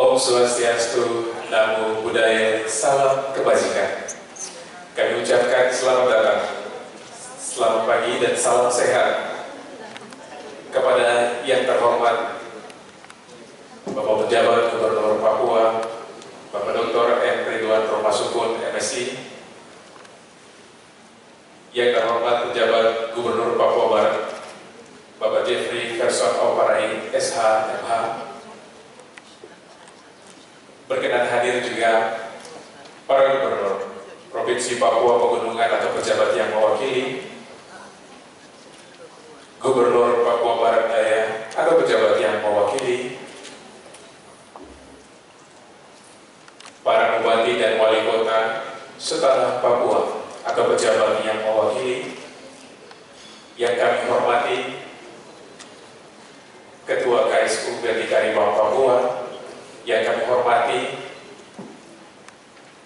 Om Swastiastu, Namo Buddhaya, salam kebajikan. Kami ucapkan selamat datang, selamat pagi dan salam sehat kepada yang terhormat Bapak Pejabat Gubernur Papua, Bapak Dr. M. Ridwan Romasukun, MSI, yang terhormat Pejabat Gubernur Papua Barat, Bapak Jeffrey Gerson Oparai, SH, MH. Berkenan hadir juga para gubernur Provinsi Papua Pegunungan atau pejabat yang mewakili, Gubernur Papua Barat Daya atau pejabat yang mewakili, para bupati dan wali kota setara Papua atau pejabat yang mewakili, yang kami hormati Ketua KSU Berdikari Bank Papua, yang kami hormati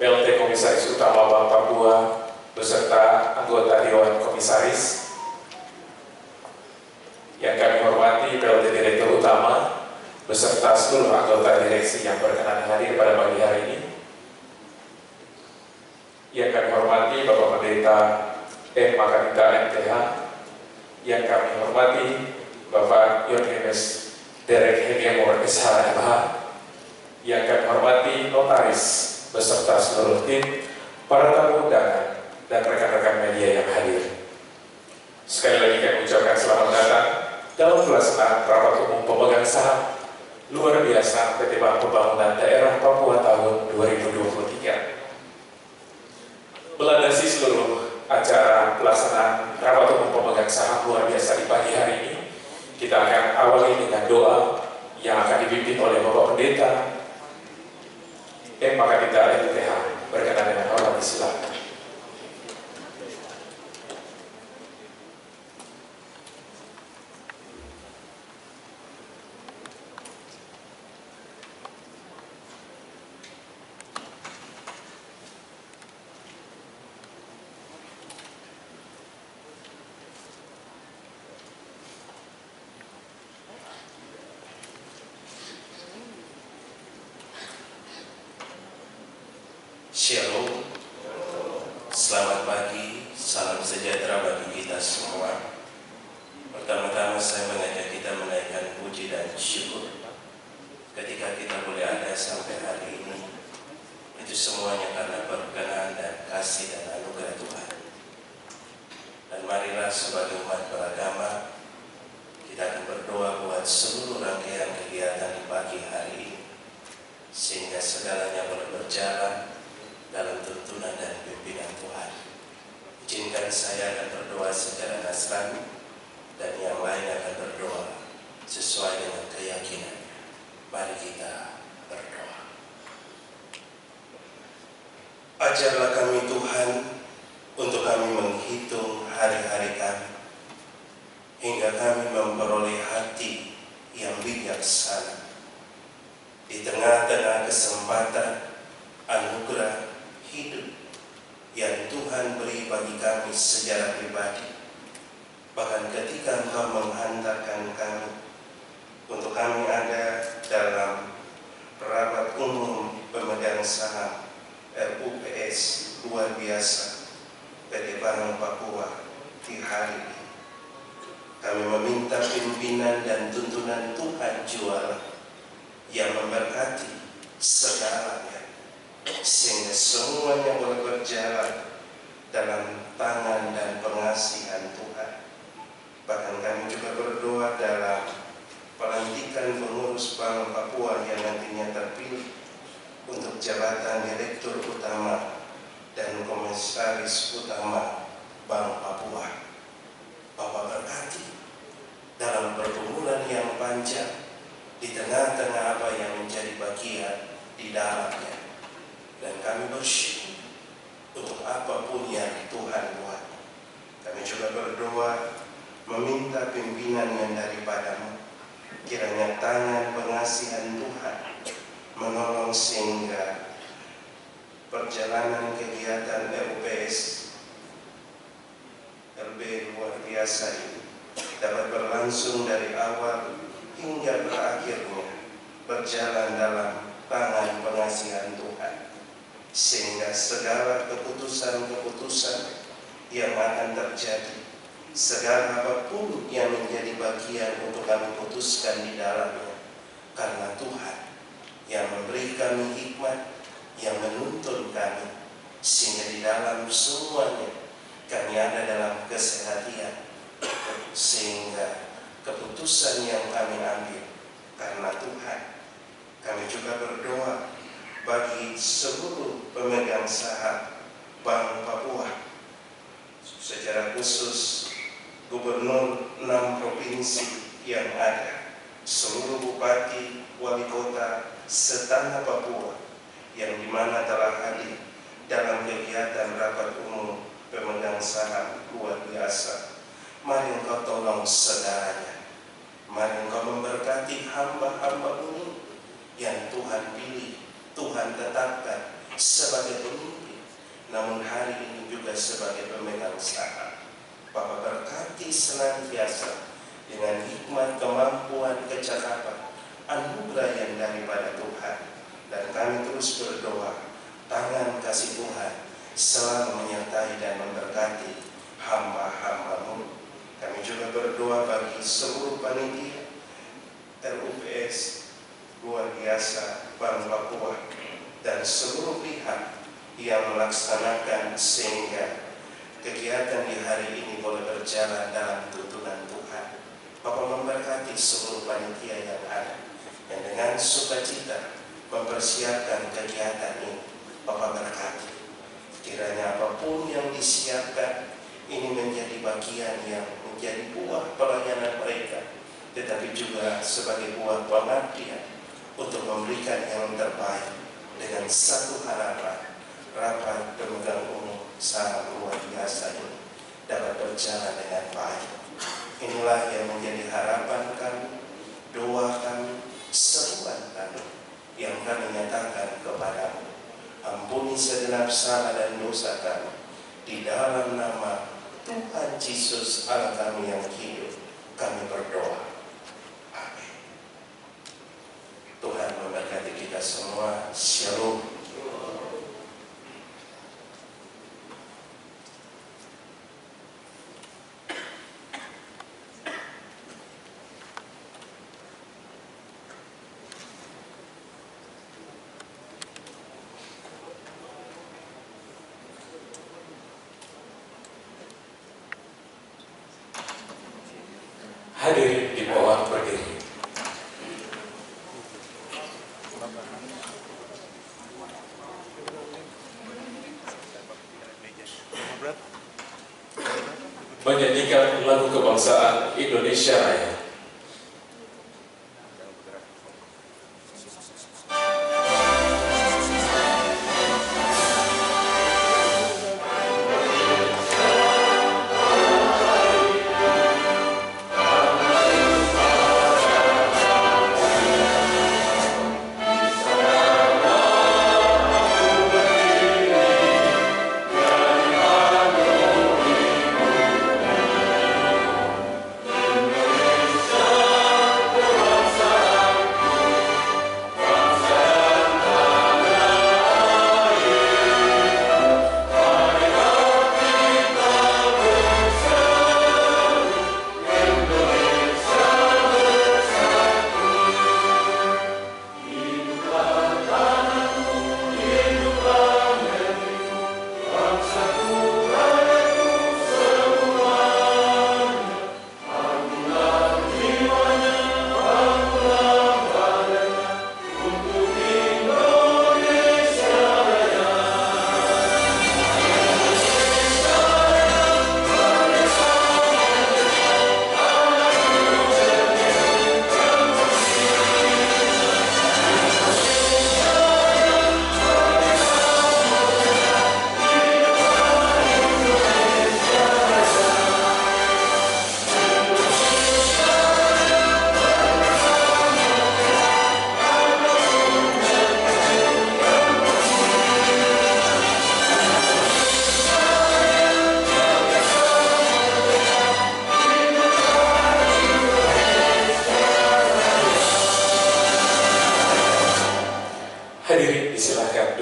PLT Komisaris Utama Bank Papua beserta anggota Dewan Komisaris, yang kami hormati PLT Direktur Utama beserta seluruh anggota direksi yang berkenan hadir pada pagi hari ini, yang kami hormati Bapak Pendeta M. Makanita MTH, yang kami hormati Bapak Yohanes Derek Hegemor SHMH, yang kami hormati notaris beserta seluruh tim, para tamu undangan, dan rekan-rekan media yang hadir. Sekali lagi kami ucapkan selamat datang dalam pelaksanaan rapat umum pemegang saham luar biasa PT Bank Pembangunan Daerah Papua tahun 2023. Melandasi seluruh acara pelaksanaan rapat umum pemegang saham luar biasa di pagi hari ini, kita akan awali dengan doa yang akan dipimpin oleh Bapak Pendeta maka kita LTH. Berkenan dengan hormat, silakan. Shalom, selamat pagi, salam sejahtera bagi kita semua. Pertama-tama saya mengajak kita menaikkan puji dan syukur ketika kita boleh ada sampai hari ini. Itu semuanya karena berkenan dan kasih dan anugerah Tuhan. Dan marilah sebagai umat beragama kita akan berdoa buat seluruh rangkaian kegiatan di pagi hari ini, sehingga segalanya boleh berjalan dalam tuntunan dan pimpinan Tuhan. Izinkan saya akan berdoa secara Nasrani dan yang lain akan berdoa sesuai dengan keyakinannya. Mari kita berdoa. Ajarlah kami Tuhan untuk kami menghitung hari-hari kami, hingga kami memperoleh hati yang bijaksana di tengah-tengah kesempatan anugerah hidup yang Tuhan beri bagi kami secara pribadi. Bahkan ketika Engkau menghantarkan kami untuk kami ada dalam rapat umum pemegang saham RUPS luar biasa PT Bank Papua di hari ini, kami meminta pimpinan dan tuntunan Tuhan juara yang memberkati segalanya, sehingga semuanya boleh berjalan dalam tangan dan pengasihan Tuhan. Bahkan kami juga berdoa dalam pelantikan pengurus Bank Papua yang nantinya terpilih untuk jabatan Direktur Utama dan Komisaris Utama Bank Papua. Bapak berkati dalam pergumulan yang panjang di tengah-tengah apa yang menjadi bagian di dalamnya. Dan kami bersyukur untuk apapun yang Tuhan buat. Kami juga berdoa meminta pimpinan yang daripadamu, kiranya tangan pengasihan Tuhan menolong sehingga perjalanan kegiatan RUPS LB luar biasa ini dapat berlangsung dari awal hingga berakhirnya berjalan dalam tangan pengasihan Tuhan, sehingga segala keputusan-keputusan yang akan terjadi, segala apapun yang menjadi bagian untuk kami putuskan di dalamnya, karena Tuhan yang memberi kami hikmat, yang menuntun kami, sehingga di dalam semuanya kami ada dalam kesehatan, sehingga keputusan yang kami ambil karena Tuhan. Kami juga berdoa bagi seluruh pemegang saham Bank Papua, secara khusus Gubernur 6 provinsi yang ada, seluruh bupati, wali kota, setanah Papua, yang dimana telah hadir dalam kegiatan rapat umum pemegang saham luar biasa. Mari Engkau tolong saudaranya, mari Engkau memberkati hamba-hamba ini yang Tuhan pilih, Tuhan tetapkan sebagai pemimpin, namun hari ini juga sebagai pemegang saham. Bapa berkati senantiasa dengan hikmat, kemampuan, kecakapan, anugerah yang daripada Tuhan. Dan kami terus berdoa, tangan kasih Tuhan selalu menyertai dan memberkati hamba-hamba-Mu. Kami juga berdoa bagi seluruh panitia RUPS luar biasa Bank Papua dan seluruh pihak yang melaksanakan sehingga kegiatan di hari ini boleh berjalan dalam tuntunan Tuhan. Bapa memberkati seluruh panitia yang ada, yang dengan sukacita mempersiapkan kegiatan ini. Bapa berkati, kiranya apapun yang disiapkan ini menjadi bagian yang menjadi buah pelayanan mereka, tetapi juga sebagai buah pengabdian untuk memberikan yang terbaik dengan satu harapan, rapat pemegang umum saham luar biasa ini dapat berjalan dengan baik. Inilah yang menjadi harapan kami, doa kami, seruan kami yang kami nyatakan kepadamu. Ampuni segenap salah dan dosa kami, di dalam nama Tuhan Yesus Allah kami yang hidup, kami berdoa. Amin. Tuhan memberkati kita semua. Shalom. Hadirin dimohon berdiri. Menyanyikan lagu kebangsaan Indonesia Raya.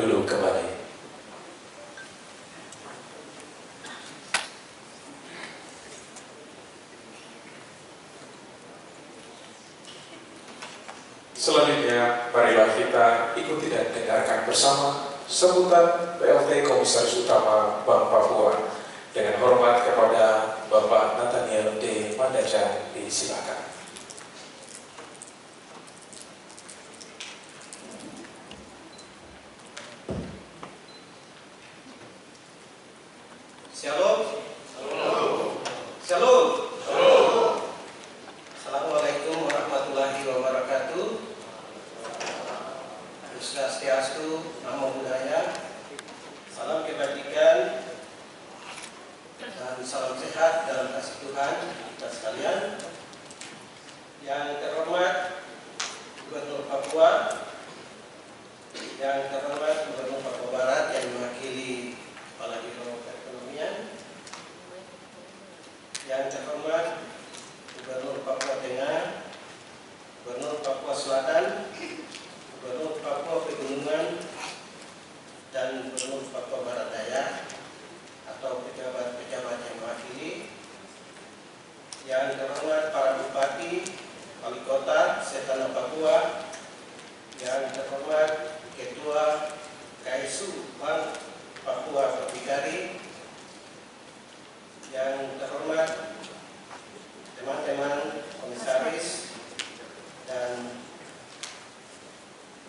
duduk kembali. Selanjutnya, marilah kita ikuti dan dengarkan bersama sambutan PLT Komisaris Utama Bank Papua. Dengan hormat kepada Bapak Nathaniel D. Mandacan, disilakan. Shalom. Shalom. Assalamualaikum warahmatullahi wabarakatuh. Swastiastu, Namo Buddhaya. Salam kebajikan dan salam sehat dalam kasih Tuhan kita sekalian. Yang terhormat Gubernur Papua, yang terhormat Gubernur Papua Barat yang mewakili Kepala Biro Perekonomian, yang terhormat Gubernur Papua Tengah, Gubernur Papua Selatan, Gubernur Papua Pegunungan, dan Gubernur Papua Barat Daya atau pejabat-pejabat yang mewakili, yang terhormat para bupati, wali kota, serta Papua, yang terhormat Ketua KSU Bank Papua Pramugari, yang terhormat teman-teman komisaris dan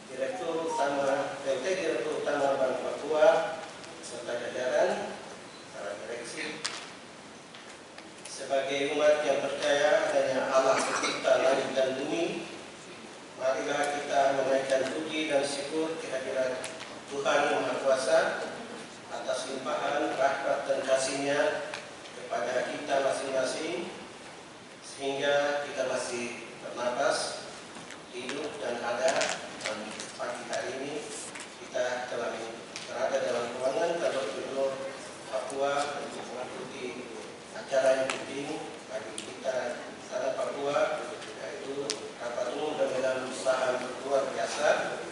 Direktur Utama PLT Direktur Utama Bank Papua serta jajaran para direksi. Sebagai umat yang percaya adanya Allah pencipta langit dan bumi, marilah kita menaikkan puji dan syukur kehadirat Tuhan Yang Maha Kuasa atas limpahan rahmat dan kasih-Nya kepada kita masing-masing, sehingga kita masih bernapas, hidup dan ada. Dan pagi hari ini kita telah berada dalam ruangan kantor Gubernur Papua untuk mengikuti acara yang penting bagi kita tanah Papua, yaitu rapat umum pemegang saham luar biasa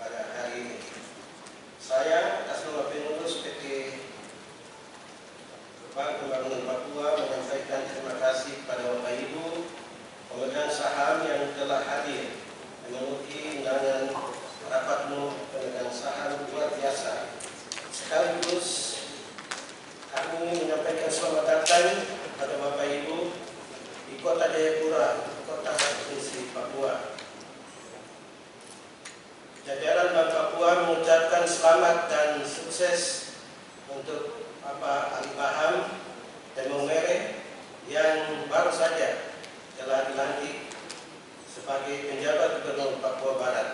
pada hari ini. Saya atas nama pengurus PT Bank Pembangunan Papua menyampaikan terima kasih kepada Bapak Ibu pemegang saham yang telah hadir memenuhi undangan rapat umum pemegang saham luar biasa. Sekaligus kami menyampaikan selamat datang kepada Bapak Ibu di Kota Jayapura, Kota Provinsi Papua. Jajaran Bank Papua mengucapkan selamat dan sukses untuk Bapak Ali Baham Temongere yang baru saja telah dilantik sebagai penjabat Gubernur Papua Barat.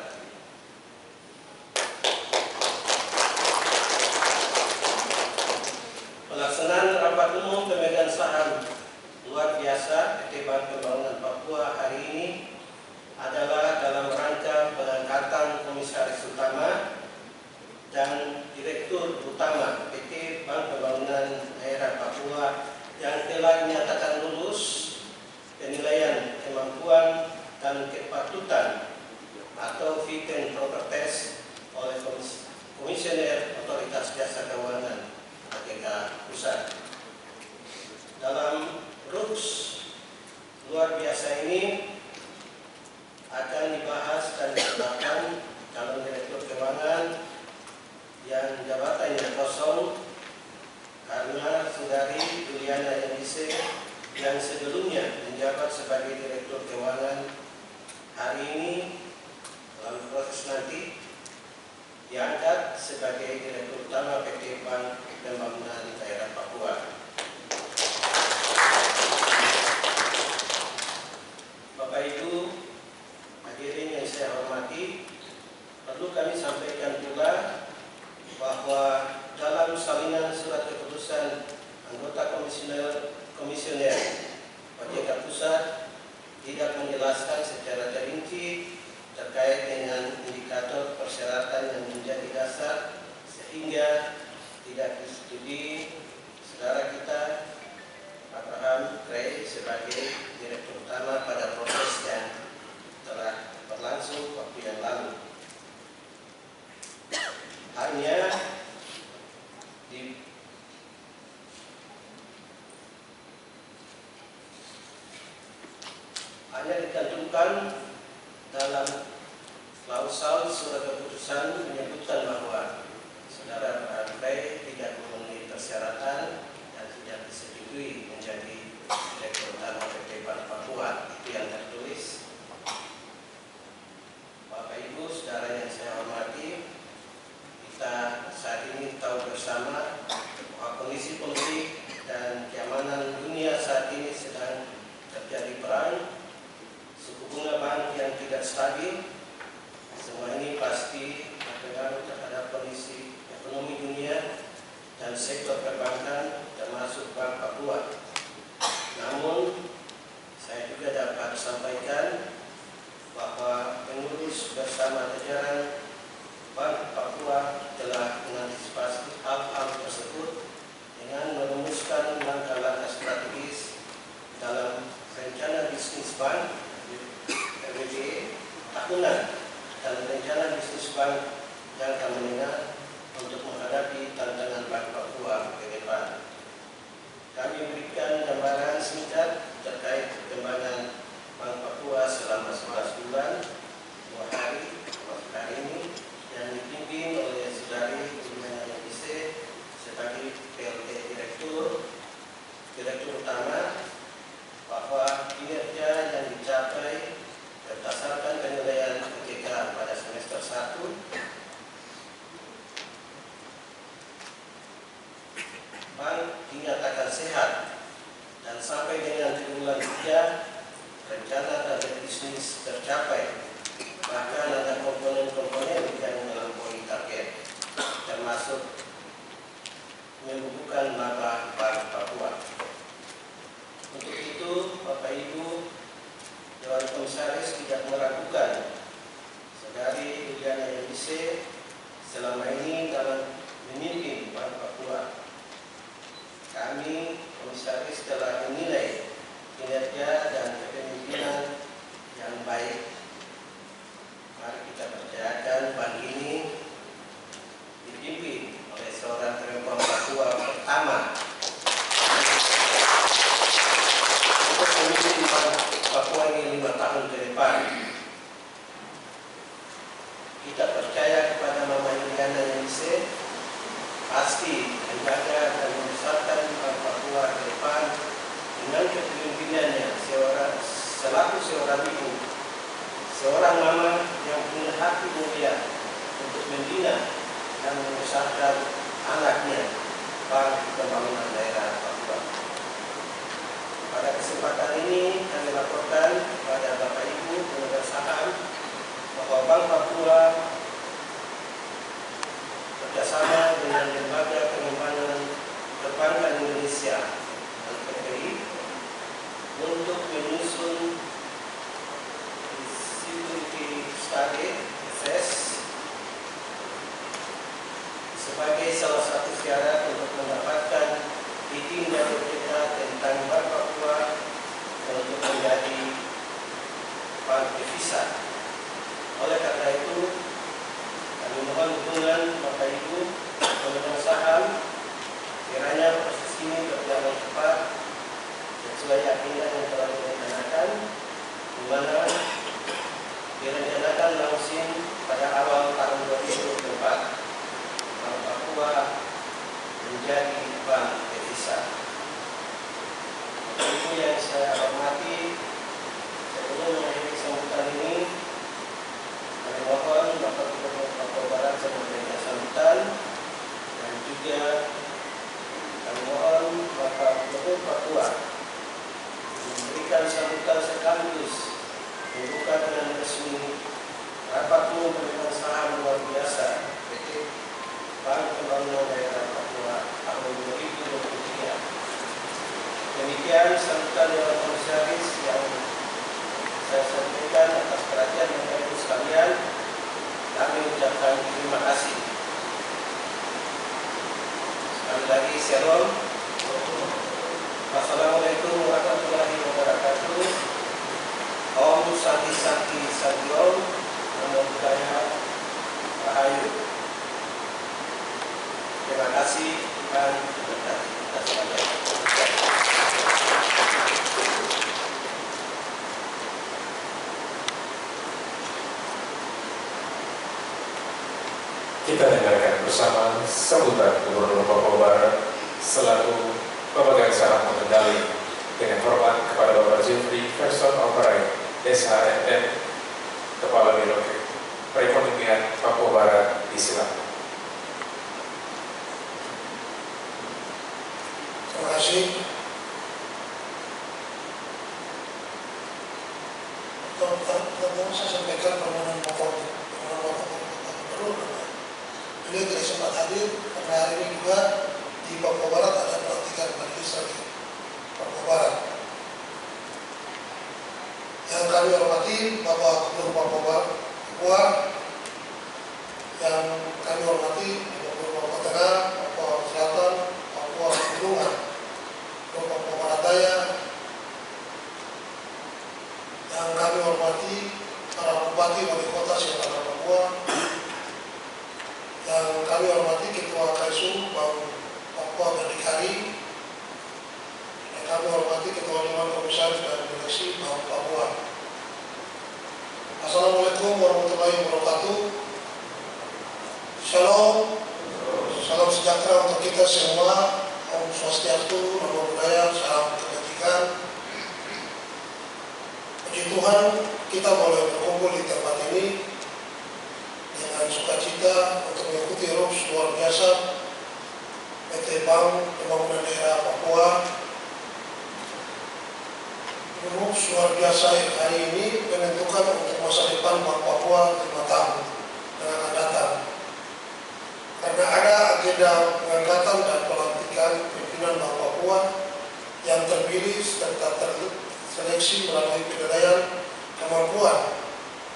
Pelaksanaan rapat umum pemegang saham luar biasa PT Bank Pembangunan Papua hari ini adalah dalam rangka pengangkatan Komisaris Utama dan Direktur Utama PT Bank Pembangunan Daerah Papua yang telah dinyatakan lulus penilaian kemampuan dan kepatutan atau fit and proper test oleh Komisioner Otoritas Jasa Keuangan ATK Pusat. Dalam RUKS luar biasa ini akan dibahas dan ditetapkan calon direktur keuangan yang jabatannya kosong karena Saudari Juliana Yandise yang sebelumnya menjabat sebagai direktur keuangan hari ini dalam proses nanti diangkat sebagai Direktur Utama PT Bank Pembangunan Daerah Papua. Bapak Ibu hadirin yang saya hormati, perlu kami sampaikan pula bahwa dalam salinan surat keputusan anggota komisioner OJK Pusat tidak menjelaskan secara terinci terkait dengan indikator persyaratan yang menjadi dasar sehingga tidak disetujui saudara kita Abraham Gray sebagai Direktur Utama pada proses yang telah berlangsung waktu yang lalu. Tuhan dalam klausal surat keputusan menyebutkan bahwa saudara berandai tidak memenuhi persyaratan dan tidak disetujui menjadi Direktur Utama PT Bank Papua. Itu yang tertulis. Bapak Ibu, saudara yang saya hormati, kita saat ini tahu bersama bahwa kondisi politik dan keamanan dunia saat ini sedang terjadi perang, suku bunga bank yang tidak stabil. Semua ini pasti berpengaruh terhadap kondisi ekonomi dunia dan sektor perbankan termasuk Bank Papua. Namun, saya juga dapat sampaikan bahwa pengurus bersama jajaran Bank Papua telah mengantisipasi hal-hal tersebut dengan merumuskan langkah-langkah strategis dalam rencana bisnis bank RBB tahunan dan rencana bisnis bank jangka menengah untuk menghadapi tantangan Bank Papua ke depan. Kami berikan gambaran singkat terkait perkembangan Bank Papua selama 11 bulan 2 hari hari ini yang dipimpin oleh Saudari Juliana Yambise sebagai PLT Direktur Utama, bahwa kinerja yang dicapai berdasarkan penilaian BPK pada semester 1 bank dinyatakan sehat dan sampai dengan triwulan 3 rencana target bisnis tercapai. Bahkan ada komponen-komponen yang melampaui target, termasuk membukukan laba Bank Papua. Untuk itu, Bapak Ibu, Dewan Komisaris tidak meragukan Saudari Juliana Yambise selama ini dalam memimpin Bank Papua. Kami, Komisaris, telah menilai kinerja dan kepemimpinan yang baik. Mari kita percayakan bank ini dipimpin oleh seorang perempuan Papua pertama untuk memimpin Bank Papua ini 5 tahun ke depan. Kita percaya kepada Mama Juliana Yambise pasti menjaga dan membesarkan Bank Papua ke depan dengan kepemimpinannya selaku seorang ibu, seorang mama yang punya hati mulia untuk membina dan membesarkan anaknya Bank Pembangunan Daerah Papua. Pada kesempatan ini kami laporkan kepada Bapak Ibu pemegang saham bahwa Bank Papua bekerjasama dengan Lembaga Pengembangan Perbankan Indonesia (LPPI) untuk menyusun Security Study (SS) sebagai salah satu syarat untuk mendapatkan izin dari OJK tentang Bank Papua untuk menjadi bank devisa. Oleh karena itu, kami mohon dukungan Bapak Ibu pemegang saham kiranya proses ini berjalan cepat sesuai keyakinan yang telah direncanakan, di mana direncanakan launching pada awal tahun 2024. Bank Papua menjadi bank devisa. Itu yang saya hormati. Sebelum mengakhiri sambutan ini, kami mohon Bapak Gubernur Papua Barat memberikan sambutan, dan juga kami mohon Bapak Gubernur Papua memberikan sambutan sekaligus membuka dengan resmi rapat umum pemegang saham luar biasa PT Bank Pembangunan Daerah Papua tahun 2023. Demikian sambutan Dewan Komisaris yang saya sampaikan atas perhatian Bapak Ibu sekalian. Kami ucapkan terima kasih. Sekali lagi, shalom. Wassalamualaikum warahmatullahi wabarakatuh. Om Santi Santi Santi Om. Namo Buddhaya. Rahayu. Terima kasih dan berkati kita sekalian. Kita dengarkan bersama sambutan Gubernur Papua Barat selaku pemegang saham pengendali dengan hormat kepada Bapak Jeffrey Verson Operai, SHMM, Kepala Biro Perekonomian Papua Barat, disilakan. Terima kasih. Pertama saya sampaikan permohonan maaf baru. Beliau tidak sempat hadir karena hari ini juga di Papua Barat ada pelantikan majelis rakyat Papua Barat. Yang kami hormati Bapak Gubernur Papua Barat, yang kami hormati Bapak Gubernur Papua Tengah, Papua Selatan, Papua Pegunungan, Papua Barat Daya, yang kami hormati para bupati wali kota seluruh Papua, yang kami hormati Ketua KSU Bank Papua Berdikari, yang kami hormati Ketua Dewan Komisaris dan Direksi Bank Papua. Assalamualaikum warahmatullahi wabarakatuh. Shalom, salam sejahtera untuk kita semua. Om Swastiastu, Namo Buddhaya, salam kebajikan. Puji Tuhan, kita boleh berkumpul di tempat ini dengan sukacita untuk mengikuti RUPS luar biasa PT Bank Pembangunan Daerah Papua. RUPS luar biasa hari ini menentukan untuk masa depan Bank Papua 5 tahun yang akan datang. Karena ada agenda pengangkatan dan pelantikan pimpinan Bank Papua yang terpilih serta seleksi melalui penilaian kemampuan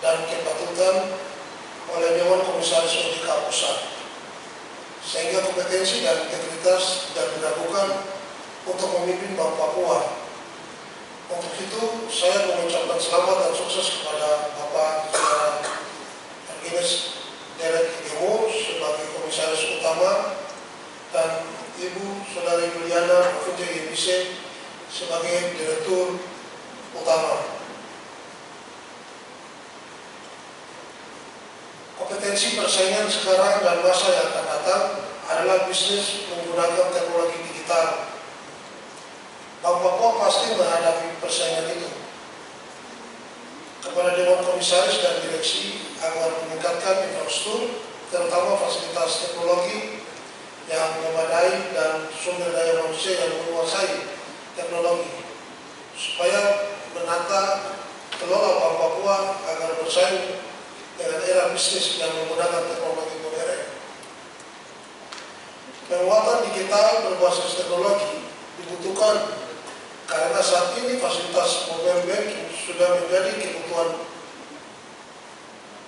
dan kepatutan oleh Dewan Komisaris OJK Pusat, sehingga kompetensi dan integritas tidak diragukan untuk memimpin Bank Papua. Untuk itu, saya mengucapkan selamat dan sukses kepada Bapak Saudara Ernest Derek Hegemo sebagai Komisaris Utama dan Ibu Saudari Juliana Ovince Yebise sebagai Direktur Utama. Kompetensi persaingan sekarang dan masa yang akan datang adalah bisnis menggunakan teknologi digital. Bank Papua pasti menghadapi persaingan itu. Kepada Dewan Komisaris dan Direksi agar meningkatkan infrastruktur, terutama fasilitas teknologi yang memadai dan sumber daya manusia yang menguasai teknologi, supaya menata kelola Bank Papua agar bersaing dengan era bisnis yang menggunakan teknologi modern. Penguatan digital berbasis teknologi dibutuhkan karena saat ini fasilitas mobile banking sudah menjadi kebutuhan.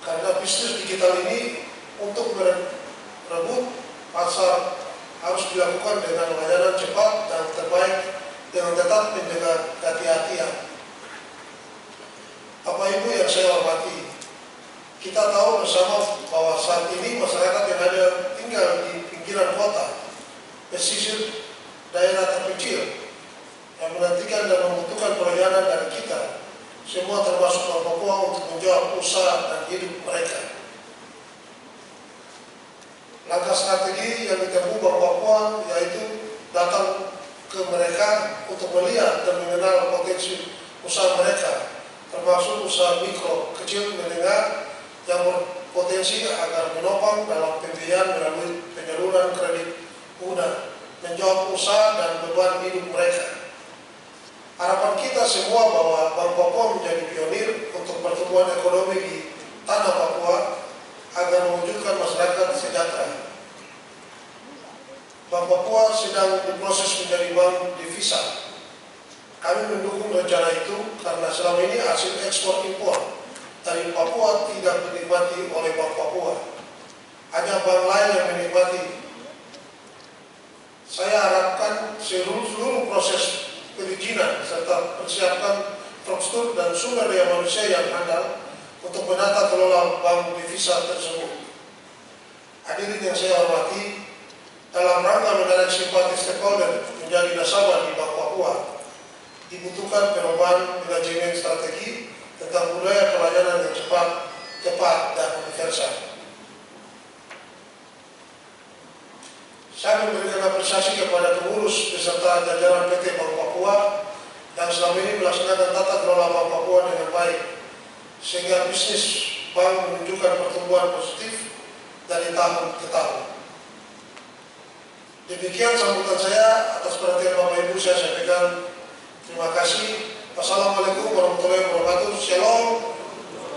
Karena bisnis digital ini untuk merebut pasar harus dilakukan dengan layanan cepat dan terbaik dengan tetap menjaga kehati-hatian. Bapak Ibu yang saya hormati, kita tahu bersama bahwa saat ini masyarakat yang ada tinggal di pinggiran kota, pesisir, daerah terpencil, yang menantikan dan membutuhkan pelayanan dari kita, semua termasuk Bank Papua untuk menjawab usaha dan hidup mereka. Langkah strategi yang ditempuh Bank Papua yaitu datang ke mereka untuk melihat dan mengenal potensi usaha mereka, termasuk usaha mikro, kecil, menengah yang berpotensi agar menopang dalam pembiayaan melalui penyaluran kredit mudah, menjawab usaha dan beban hidup mereka. Harapan kita semua bahwa Bank Papua menjadi pionir untuk pertumbuhan ekonomi di tanah Papua agar mewujudkan masyarakat sejahtera. Bank Papua sedang diproses menjadi bank devisa. Kami mendukung rencana itu karena selama ini hasil ekspor impor dari Papua tidak dinikmati oleh Bank Papua. Hanya bank lain yang menikmati. Saya harapkan seluruh proses perizinan serta persiapkan infrastruktur dan sumber daya manusia yang handal untuk menata kelola bank devisa tersebut. Hadirin yang saya hormati, dalam rangka menarik simpati stakeholder menjadi nasabah di Bank Papua, dibutuhkan perubahan manajemen strategi tentang budaya pelayanan yang cepat, tepat, dan universal. Saya memberikan apresiasi kepada pengurus beserta jajaran PT Bank Papua yang selama ini melaksanakan tata kelola Bank Papua dengan baik, sehingga bisnis bank menunjukkan pertumbuhan positif dari tahun ke tahun. Demikian sambutan saya. Atas perhatian Bapak Ibu saya sampaikan terima kasih. Wassalamualaikum warahmatullahi wabarakatuh. Shalom.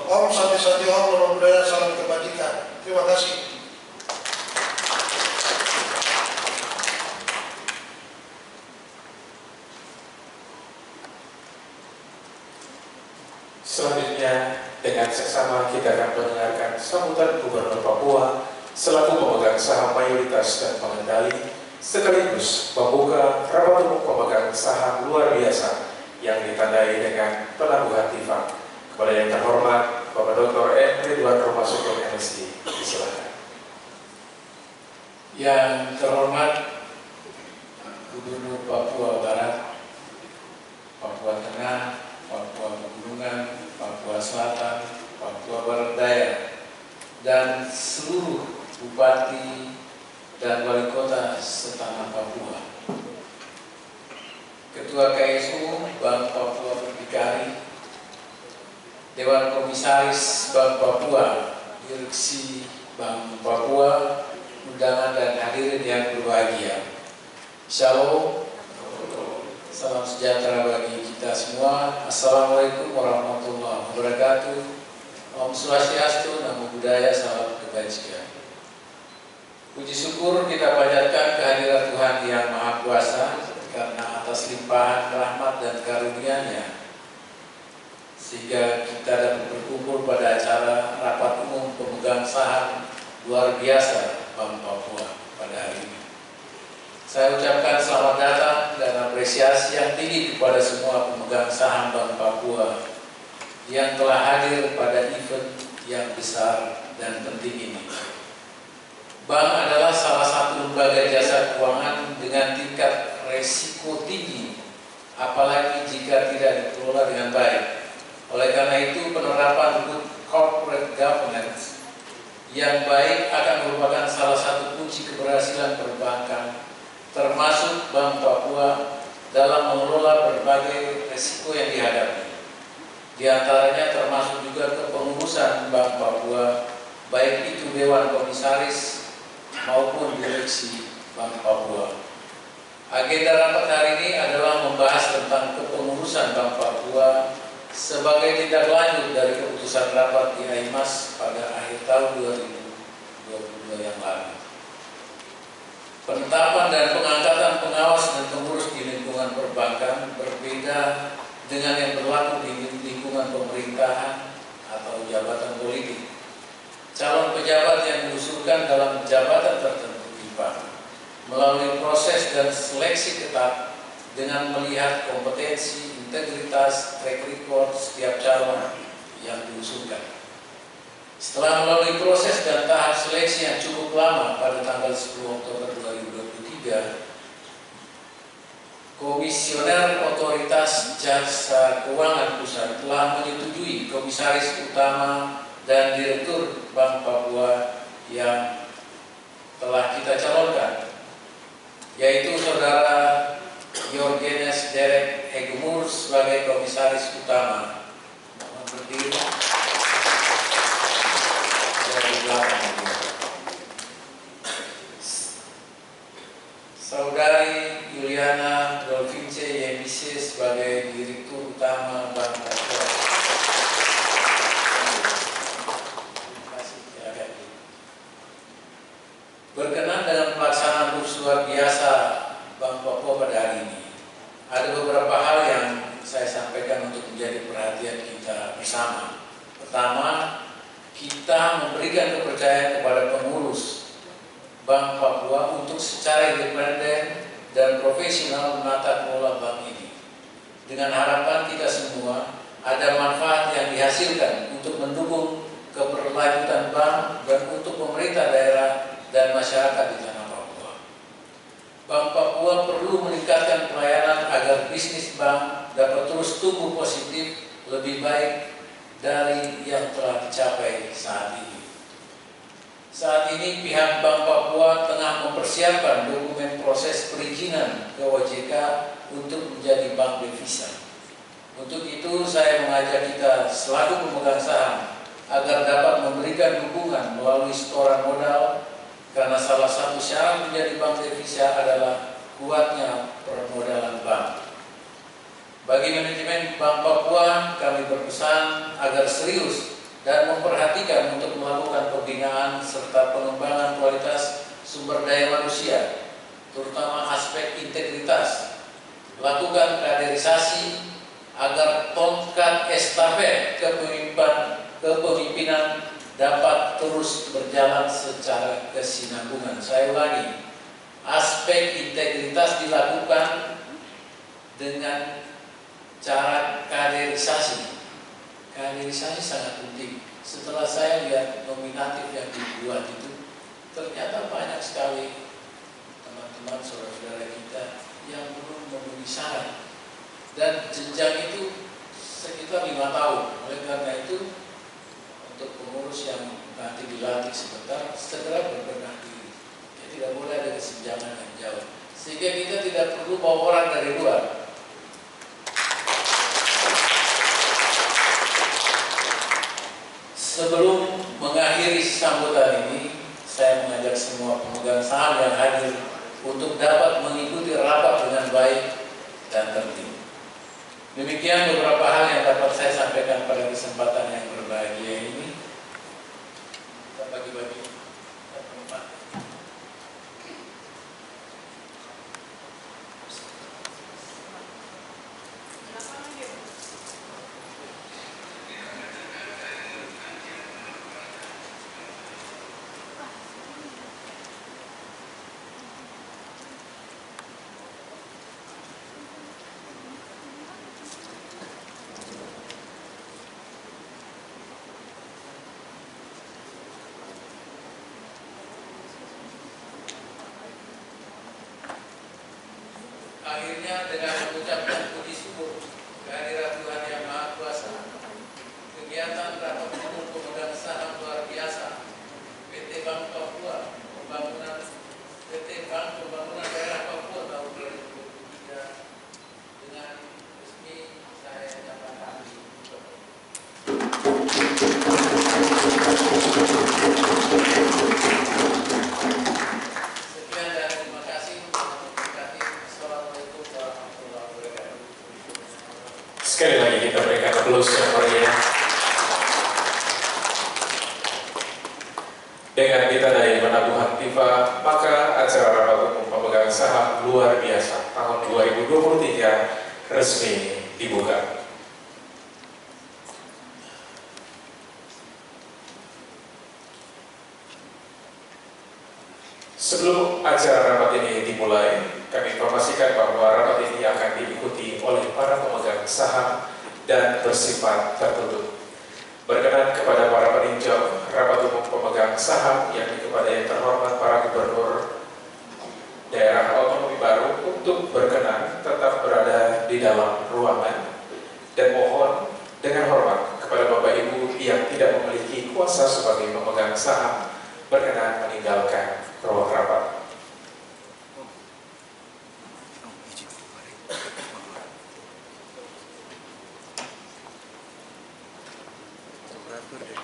Om Santi Santi Om Namo Buddhaya. Salam kebajikan. Terima kasih. Selanjutnya, dengan seksama kita akan mendengarkan sambutan Gubernur Papua selaku pemegang saham mayoritas dan pengendali, sekaligus membuka rapat umum pemegang saham luar biasa yang ditandai dengan penabuhan tifa. Kepada yang terhormat Bapak Dr. M. Ridwan Romasukun MSI, disilakan. Yang terhormat Gubernur Papua Barat, Papua Tengah, Papua Pegunungan, Papua Selatan, Papua Barat Daya, dan seluruh bupati dan wali kota setanah Papua. Ketua KSU Bank Papua Berdikari, Dewan Komisaris Bank Papua, Direksi Bank Papua, undangan dan hadirin yang berbahagia. Shalom. Salam sejahtera bagi kita semua. Assalamualaikum warahmatullahi wabarakatuh. Om Swastiastu, Namo Buddhaya, salam kebajikan. Puji syukur kita panjatkan kehadirat Tuhan Yang Maha Kuasa, karena atas limpahan rahmat dan karunia-Nya sehingga kita dapat berkumpul pada acara rapat umum pemegang saham luar biasa Bank Papua pada hari ini. Saya ucapkan selamat datang dan apresiasi yang tinggi kepada semua pemegang saham Bank Papua yang telah hadir pada event yang besar dan penting ini. Bank adalah salah satu lembaga jasa keuangan dengan tingkat resiko tinggi, apalagi jika tidak dikelola dengan baik. Oleh karena itu, penerapan good corporate governance yang baik akan merupakan salah satu kunci keberhasilan perbankan, termasuk Bank Papua dalam mengelola berbagai risiko yang dihadapi. Di antaranya termasuk juga kepengurusan Bank Papua, baik itu Dewan Komisaris maupun Direksi Bank Papua. Agenda rapat hari ini adalah membahas tentang kepengurusan Bank Papua sebagai tindak lanjut dari keputusan rapat di AIMAS pada akhir tahun 2022 yang lalu. Penetapan dan pengangkatan pengawas dan pengurus di lingkungan perbankan berbeda dengan yang berlaku di lingkungan pemerintahan atau jabatan politik. Calon pejabat yang diusulkan dalam jabatan tertentu di bank melalui proses dan seleksi ketat dengan melihat kompetensi, integritas, track record setiap calon yang diusulkan. Setelah melalui proses dan tahap seleksi yang cukup lama pada tanggal 10 Oktober 2023, Komisioner Otoritas Jasa Keuangan Pusat telah menyetujui Komisaris Utama dan Direktur Bank Papua yang telah kita calonkan, yaitu Saudara Yorgenes Derek Hegumur sebagai Komisaris Utama. Mohon berdiri. Dari belakang. Saudari Juliana Dolvince Yemise sebagai Direktur Utama Bank Papua. Terima kasih. Berkenan dengan pelaksanaan kurs luar biasa Bank Papua pada hari ini, ada beberapa hal yang saya sampaikan untuk menjadi perhatian kita bersama. Pertama, kita memberikan kepercayaan kepada pengurus Bank Papua untuk secara independen dan profesional menata kelola bank ini, dengan harapan kita semua ada manfaat yang dihasilkan untuk mendukung keberlanjutan bank dan untuk pemerintah daerah dan masyarakat di tanah Papua. Bank Papua perlu meningkatkan pelayanan agar bisnis bank dapat terus tumbuh positif lebih baik dari yang telah dicapai saat ini. Saat ini pihak Bank Papua tengah mempersiapkan dokumen proses perizinan ke OJK untuk menjadi bank devisa. Untuk itu saya mengajak kita selaku pemegang saham agar dapat memberikan dukungan melalui setoran modal, karena salah satu syarat menjadi bank devisa adalah kuatnya permodalan bank. Bagi manajemen Bank Papua, kami berpesan agar serius dan memperhatikan untuk melakukan pembinaan serta pengembangan kualitas sumber daya manusia, terutama aspek integritas. Lakukan kaderisasi agar tongkat estafet kepemimpinan dapat terus berjalan secara kesinambungan. Saya ulangi, aspek integritas dilakukan dengan cara kaderisasi. Kaderisasi sangat penting. Setelah saya lihat nominatif yang dibuat itu, ternyata banyak sekali teman-teman saudara-saudara kita yang belum memenuhi syarat, dan jenjang itu sekitar 5 tahun. Oleh karena itu, untuk pengurus yang nanti dilantik sebentar, segera berbenah diri. Ya, tidak boleh ada kesenjangan yang jauh, sehingga kita tidak perlu bawa orang dari luar. Sebelum mengakhiri sambutan ini, saya mengajak semua pemegang saham yang hadir untuk dapat mengikuti rapat dengan baik dan tertib. Demikian beberapa hal yang dapat saya sampaikan pada kesempatan yang berbahagia ini. Kita bagi-bagi tempat. Akhirnya dengan mengucapkan puji syukur kehadirat Tuhan Yang Maha Kuasa, kegiatan rapat umum pemegang saham luar biasa PT Bank Papua Pembangunan Daerah Papua tahun 2023 dengan resmi saya nyatakan ditutup. Sekian dan terima kasih. Assalamualaikum warahmatullahi wabarakatuh. Sekali lagi kita berikan aplaus yang meriah. Dengan ditandai penabuhan tifa, maka acara rapat umum pemegang saham luar biasa tahun 2023 resmi dibuka. Sebelum acara rapat ini dimulai, kami informasikan bahwa rapat ini akan diikuti oleh para pemegang saham dan bersifat tertutup. Berkenan kepada para peninjau rapat umum pemegang saham yang kepada yang terhormat para gubernur daerah otonomi baru untuk berkenan tetap berada di dalam ruangan, dan mohon dengan hormat kepada Bapak Ibu yang tidak memiliki kuasa sebagai pemegang saham berkenan meninggalkan ruang rapat. Berapa deh?